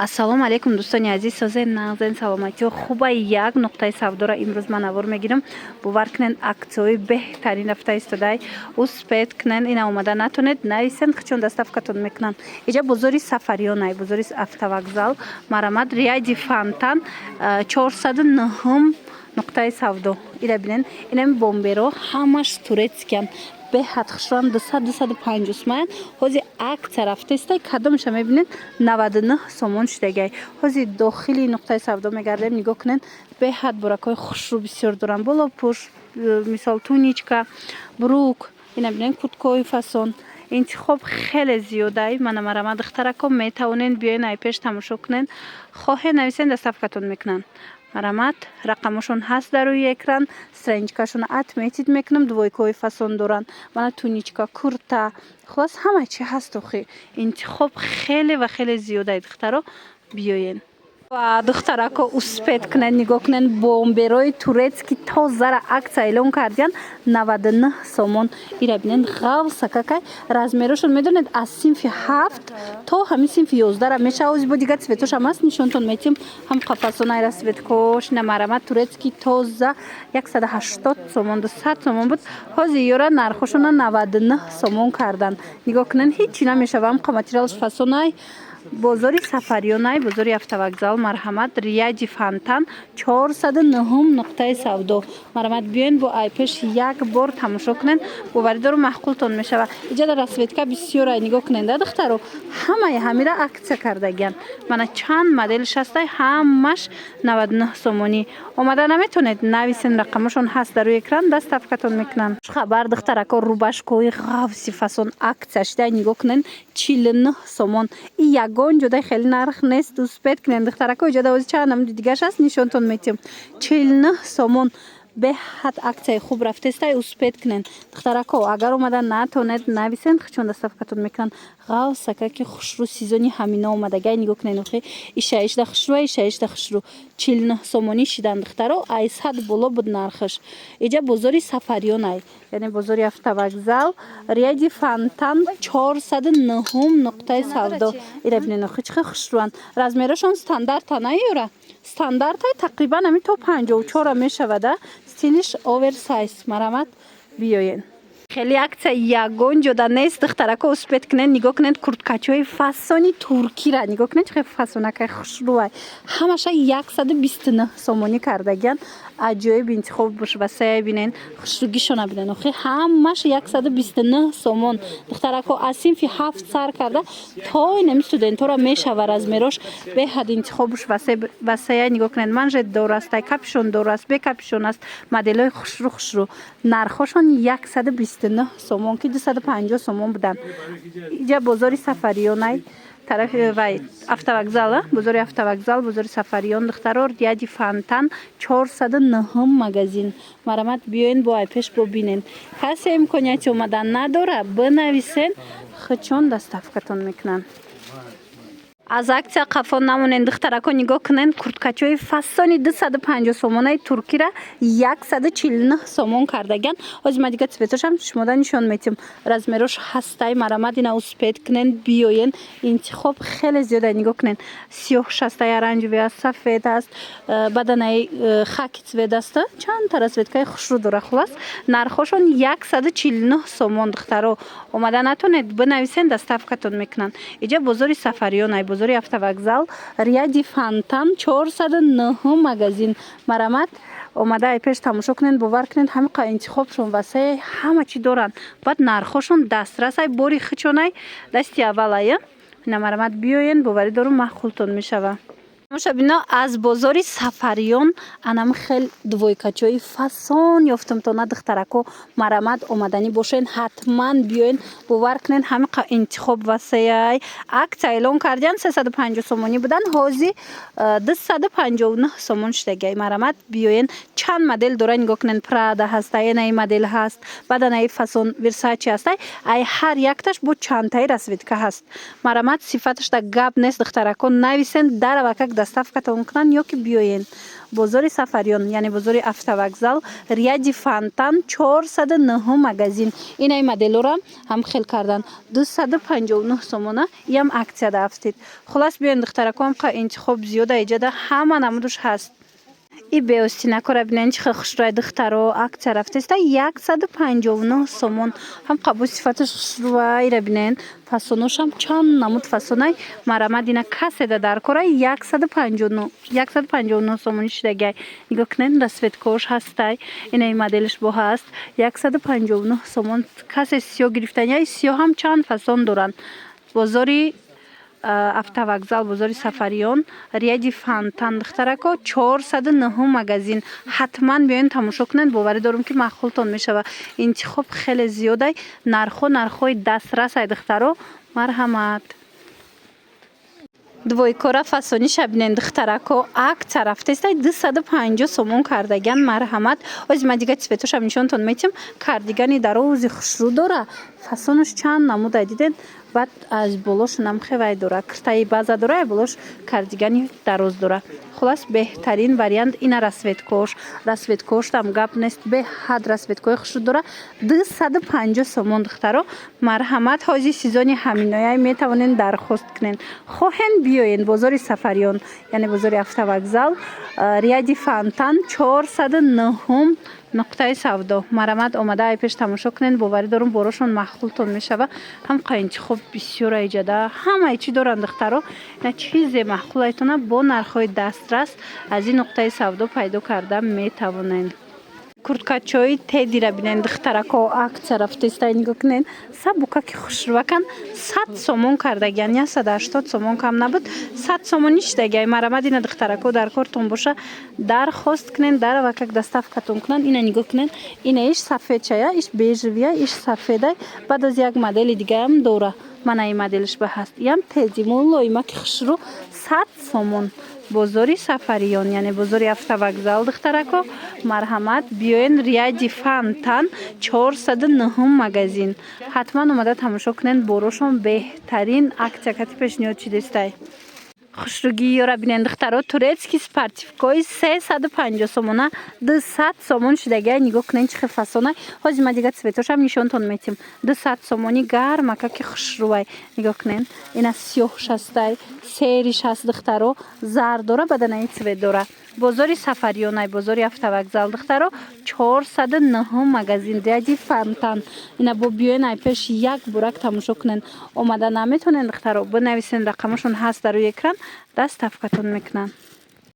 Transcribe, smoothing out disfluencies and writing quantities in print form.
ассалому алейкум дӯстони азиз, созаи нағзен саломатиҳо хуба. Як нуқтаи савдоро имрӯз ман авор мегирам. бовар кунед аксияҳои беҳтарин рафта истодаи успед кунед. ина омада натонед нависен хичон доставкатон мекунанд. иҷа бозори сафариёнай, бозори автовокзал, марамад рияди фонтан 409 нуқтаи савдо. ира бинен инами бомберо ҳамаш турецкиян беҳад хушран 200-250 сомон. ҳози акция рафтаистай кадомша мебинед 99 сомон шудагай. ҳози дохили нуқтаи савдо мегардем. нигоҳ кунед беҳад буракҳои хушрӯ бисёр доранд. боло пӯш, мисол туничка, брук, ина бинед курткаҳои фасон. интихоб хеле зиёдай. мана марамад духтаракон метавонед биёен айпеш тамошо кунед. хоҳед нависен доставкатон мекунанд. марамад рақамашон ҳаст дар рӯи экран. страничкашон отметид мекунам. двойкаҳои фасон доранд. мана туничка, курта, хулос ҳама чи ҳаст. охи интихоб хеле ва хеле зиёдаи духтаро биёен ва духтарако успед кунед. нигоҳ кунед бомберои турецки тозара акция эълон кардиян 99 сомон. ира бинед ғавсакакай размерошон медонед аз синфи 7 то ҳамин синфи 11 мешава. ози бо дига цветош ҳам аст нишонтон метим. ҳам қафасонайра цветкош на марамад турецки тоза 180 сомон 200 сомон буд. ҳози ёра нархошона 99 сомон кардан. нигоҳ кунед ҳичи намешава. ҳам материалш фасонай. бозори сафариёнай, бозори автовокзал, марҳамат рияди фонтан 409 нуқтаи савдо. марамат биёен бо айпеш як бор тамошо кунед. боварӣ дорум маъқултон мешава. иҷа дар расветка бисёрай. нигоҳ кунед духтаро ҳамаи ҳамира акция кардагиян. мана чанд моделш ҳастай. ҳамаш 99 сомонӣ. омада наметонед нависен. рақамашон ҳаст дар рӯи экран. доставкатон мекунанд. хабар духтарако рубашкаҳои ғавси фасон акция шудай. нигоҳ кунед 49 сомон. и ягон ҷодаи хеле нарх нест. успед кунед духтарако. иҷода ози чандам дигаш аст нишонтон метим. 49 сомон. беҳад аксияи хуб рафтаистай. успед кунед духтарако. агар омада натонед нависен хичон доставкатон мекунанд. ғавсакаки хушрӯ сезони ҳамина омадагай. нигоҳ кунед охи ишаишда хушрӯ, ишаишда хушрӯ 49 сомонӣ шидан духтаро. айсад боло буд нархаш. иҷа бозори сафариёнай, яъне бозори автовокзал, рияди фонтан 409 нуқтаи савдо. ира бинед охи чӣ хушрӯанд. размерашон стандартана ёра. стандартай тақрибан ами то 54 мешавада. стилиш оверсайз. марамат биёен. хеле акция ягон ҷода нест духтарако. успед кунед. нигоҳ кунед курткачаҳои фасони туркира. нигоҳ кунед чӣ фасонакай хушрӯай. ҳамаша 129 сомонӣ кардагиян. аҷоиб интихоб бошвасая бинен. хушрӯгишона бинен охи ҳамаш 129 сомон. духтарако аз синфи 7 сар карда то инами студентора мешава. размерош беҳад интихобш васая. нигоҳ кунед манжет дор аст, капюшон дор аст, бе капюшон аст. моделҳои хушрӯ хушрӯ. нархошон 129 сомон ки 250 сомон будан. иҷа бозори сафариёнай тарафи вай автовокзал. бозори автовокзал, бозори сафариён духтаро рияди фонтан 409 магазин. марамат биёен бо айпеш бобинен. касе имконияти омадан надора бинависен хичон доставкатон мекунанд. аз акция қафо намонед духтарако. нигоҳ кунед курткачаҳои фасони 250 сомонаи туркира 149 сомон кардагиян. ҳози ма дига цветошам шумода нишон метим. размерош ҳастай. марамад ина успед кунед биёен. интихоб хеле зиёда. нигоҳ кунед сиёҳш ҳастай, оранҷевӣ аст, сафед аст, баданаи хаки цвет аст. чанд та расветкаи хушрӯ дора. хулос нархошон 149 сомон духтаро. омада натонед бинависен доставкатон мекунанд. иҷа бозори сафариёнай, бозори автовокзал, рияди фонтан 409 магазин. марамат омада айпеш тамошо кунед. бовар кунед ҳамиқа интихобшон васая. ҳама чи доранд. баъд нархошон дастрасай. бори хичонай дасти аввалая. ина марамат биёен. боварӣ дорум маъқултон мешава. мошабино аз бозори сафариён анам хел двойкачаҳои фасон ёфтамтона духтарако. марамад омаданӣ бошен. ҳатман биёен. бовар кунед ҳамиқа интихоб васаяй. акция эълон кардиян 350 сомонӣ будан. ҳози 259 сомон шудагай. марамад биёен. чанд модел дора. нигоҳ кунед прада ҳастай, энаи модел ҳаст, баданаи фасон версачи ҳастай. ай ҳар якташ бо чандтаи расветка ҳаст. марамад сифаташда гап нест духтарако. нависен даравакак доставкатон кунанд ё ки биёен бозори Сафариён, яъне бозори автовокзал, ряди Фонтан, 409 магазин. Инаи моделора ҳам хел кардан 259 сомона. Иам аксияда афтид. Хулас биёен духтаракам қа интихоб зиёда иҷада ҳама намудуш ҳаст. И беостинакора бинен чихел хушрӯи духтаро аксия рафтеста 159 сомон. Ҳам қабул сифаташ хушрӯайра бинен. Фасоношам чанд намуд фасонай марамадина каседа дар кора 159 сомони шидагай. Нигоҳ кунед расветкош ҳастай. Инаи моделиш бо ҳаст 159 сомон. Касе сиёҳ гирифтания сиёҳ ҳам чанд фасон доранд. Бозори автовокзал, бозори Сафариён, ряди Фонтан духтарако 409 магазин. ҳатман биёен тамошо кунед. боварӣ дорам ки маъқултон мешава. интихоб хеле зиёдай. нархҳои дастрасай духтаро. марҳамат. Двойкора фасониша бинен духтарако аксия рафтестай 250 сомон кардаган. марҳамат. ози ма дига цветошам нишонтон метиҳам. кардигани дарози хушрӯ дора. фасонош чанд намуда дидед. баъд аз болошонам хевай дора. киртаи база дора, болош кардигани дароз дора. хулас беҳтарин вариант ина расветкош. расветкоштам гап нест. беҳад расветкои хушрӯ дора. 250 сомон духтаро. марҳамат. ҳози сезони ҳаминояй метавонен дархост кунен. хоҳен биёен бозори Сафариён, яъне бозори автовокзал, ряди Фонтан, 409 нуқтаи савдо. марҳамат. омада ай пеш тамошо кунен. боварӣ дорам борошон маъқултон мешава. ҳам қаинтихоб бисёр иҷада. ҳамаи чӣ доранд духтаро. ина чизе маъқулайтона бо нархҳои дастрас аз ин нуқтаи савдо пайдо карда метавонанд. курткачои тедира бинен духтарако аксия рафтестай. нигоҳ кунен. сабука ки хушрӯакан 100 сомон кардаган. 180 сомон кам набуд. 100 сомони шидагай. марҳамат. ина духтарако дар кортон боша дархост кунен. дарвакак доставкатон кунанд. ина нигоҳ кунен. ина иш сафедчая, иш бежевия, иш сафедай. баъд аз як модели дигаам дора. мана ин моделиш ба ҳаст. иам тезиму лоимаки хушрӯ 100 сомон. бозори Сафариён, яъне бозори автовокзал духтарако. марҳамат. биёен ряди Фонтан, 409 магазин. ҳатман омада тамошо кунед. борошон беҳтарин аксия кати пешниҳод чидестай. хушрӯгиёра бинен духтаро. турецки спортивкои 350 сомона 200 сомон шидагай. нигоҳ кунен чихел фасонай. ҳози ма дига цветошам нишонтон метиҳам. 200 сомони гармакаки хушрӯай. нигоҳ кунен. ина сиёҳш ҳастай. сериш ҳаст духтаро. зар дора, баданаи цвет дора. бозори Сафариёнай, бозори автовокзал духтаро. 409 магазин, ряди Фонтан. ина бо биёен ай пеш як бурак тамошо кунен. омада наметонен духтаро. бинависен рақамашон ҳаст дар рӯи экран. доставкатон мекунанд.